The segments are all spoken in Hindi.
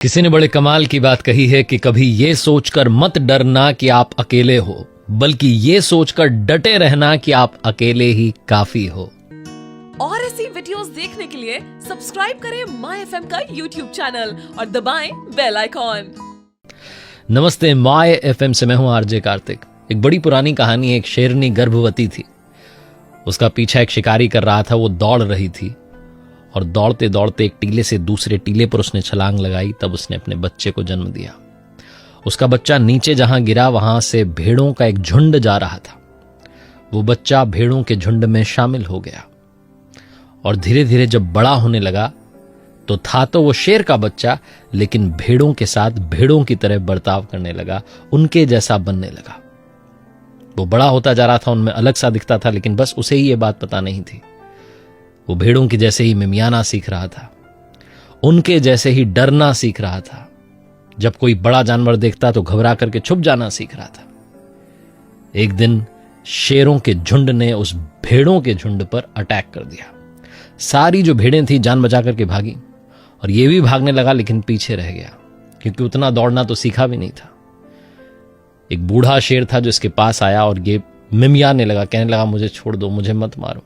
किसी ने बड़े कमाल की बात कही है कि कभी ये सोचकर मत डरना कि आप अकेले हो, बल्कि ये सोचकर डटे रहना कि आप अकेले ही काफी हो। और ऐसी वीडियोस देखने के लिए सब्सक्राइब करें माय एफएम का यूट्यूब चैनल और दबाएं बेल आइकॉन। नमस्ते, माय एफएम से मैं हूं आरजे कार्तिक। एक बड़ी पुरानी कहानी है। एक शेरनी गर्भवती थी। उसका पीछा एक शिकारी कर रहा था। वो दौड़ रही थी और दौड़ते दौड़ते एक टीले से दूसरे टीले पर उसने छलांग लगाई। तब उसने अपने बच्चे को जन्म दिया। उसका बच्चा नीचे जहां गिरा वहां से भेड़ों का एक झुंड जा रहा था। वो बच्चा भेड़ों के झुंड में शामिल हो गया और धीरे धीरे जब बड़ा होने लगा तो था तो वो शेर का बच्चा, लेकिन भेड़ों के साथ भेड़ों की तरह बर्ताव करने लगा, उनके जैसा बनने लगा। वो बड़ा होता जा रहा था, उनमें अलग सा दिखता था, लेकिन बस उसे ही ये बात पता नहीं थी। वो भेड़ों की जैसे ही मिमियाना सीख रहा था, उनके जैसे ही डरना सीख रहा था। जब कोई बड़ा जानवर देखता तो घबरा करके छुप जाना सीख रहा था। एक दिन शेरों के झुंड ने उस भेड़ों के झुंड पर अटैक कर दिया। सारी जो भेड़ें थी जान बचा करके भागी और ये भी भागने लगा, लेकिन पीछे रह गया क्योंकि उतना दौड़ना तो सीखा भी नहीं था। एक बूढ़ा शेर था जो इसके पास आया और ये मिमियाने लगा, कहने लगा मुझे छोड़ दो, मुझे मत मारो।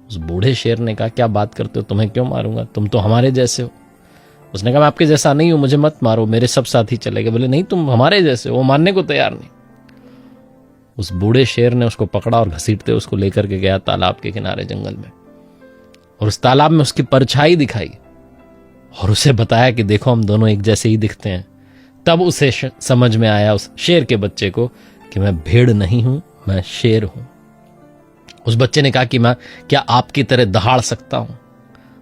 उस बूढ़े शेर ने कहा क्या बात करते हो, तुम्हें क्यों मारूंगा, तुम तो हमारे जैसे हो। उसने कहा मैं आपके जैसा नहीं हूं, मुझे मत मारो, मेरे सब साथी चले गए। बोले नहीं, तुम हमारे जैसे हो। वो मानने को तैयार नहीं। उस बूढ़े शेर ने उसको पकड़ा और घसीटते उसको लेकर के गया तालाब के किनारे जंगल में, और उस तालाब में उसकी परछाई दिखाई और उसे बताया कि देखो हम दोनों एक जैसे ही दिखते हैं। तब उसे समझ में आया, उस शेर के बच्चे को, कि मैं भेड़ नहीं हूं, मैं शेर हूं। उस बच्चे ने कहा कि मैं क्या आपकी तरह दहाड़ सकता हूं।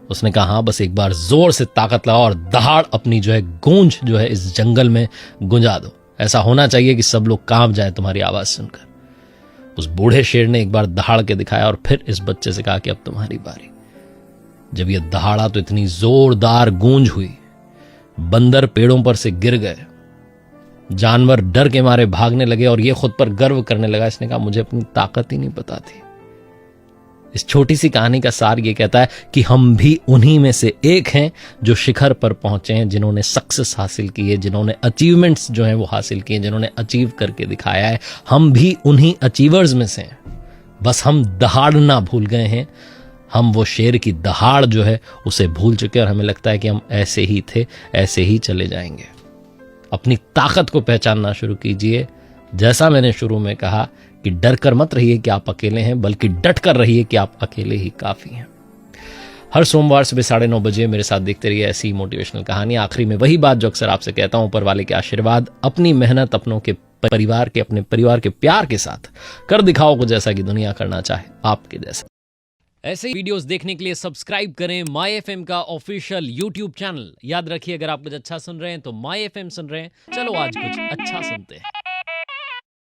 उसने कहा हाँ, बस एक बार जोर से ताकत लगाओ और दहाड़ अपनी जो है गूंज जो है इस जंगल में गुंजा दो। ऐसा होना चाहिए कि सब लोग कांप जाए तुम्हारी आवाज सुनकर। उस बूढ़े शेर ने एक बार दहाड़ के दिखाया और फिर इस बच्चे से कहा कि अब तुम्हारी बारी। जब यह दहाड़ा तो इतनी जोरदार गूंज हुई, बंदर पेड़ों पर से गिर गए, जानवर डर के मारे भागने लगे और यह खुद पर गर्व करने लगा। इसने कहा मुझे अपनी ताकत ही नहीं पता थी। इस छोटी सी कहानी का सार ये कहता है कि हम भी उन्हीं में से एक हैं जो शिखर पर पहुंचे हैं, जिन्होंने सक्सेस हासिल की है, जिन्होंने अचीवमेंट्स जो हैं वो हासिल किए, जिन्होंने अचीव करके दिखाया है। हम भी उन्हीं अचीवर्स में से हैं। बस हम दहाड़ना भूल गए हैं। हम वो शेर की दहाड़ जो है उसे भूल चुके और हमें लगता है कि हम ऐसे ही थे, ऐसे ही चले जाएंगे। अपनी ताकत को पहचानना शुरू कीजिए। जैसा मैंने शुरू में कहा कि डर कर मत रहिए कि आप अकेले हैं, बल्कि डट कर रहिए कि आप अकेले ही काफी हैं। हर सोमवार सुबह 9:30 बजे मेरे साथ देखते रहिए ऐसी मोटिवेशनल कहानी। आखिरी में वही बात जो अक्सर आपसे कहता हूं, ऊपर वाले के आशीर्वाद, अपनी मेहनत, अपनों के परिवार के, अपने परिवार के प्यार के साथ कर दिखाओ कुछ ऐसा कि दुनिया करना चाहे आपके जैसा। ऐसे ही वीडियोस देखने के लिए सब्सक्राइब करें माय एफएम का ऑफिशियल यूट्यूब चैनल। याद रखिए, अगर आप कुछ अच्छा सुन रहे हैं तो माय एफएम सुन रहे हैं। चलो आज कुछ अच्छा सुनते हैं।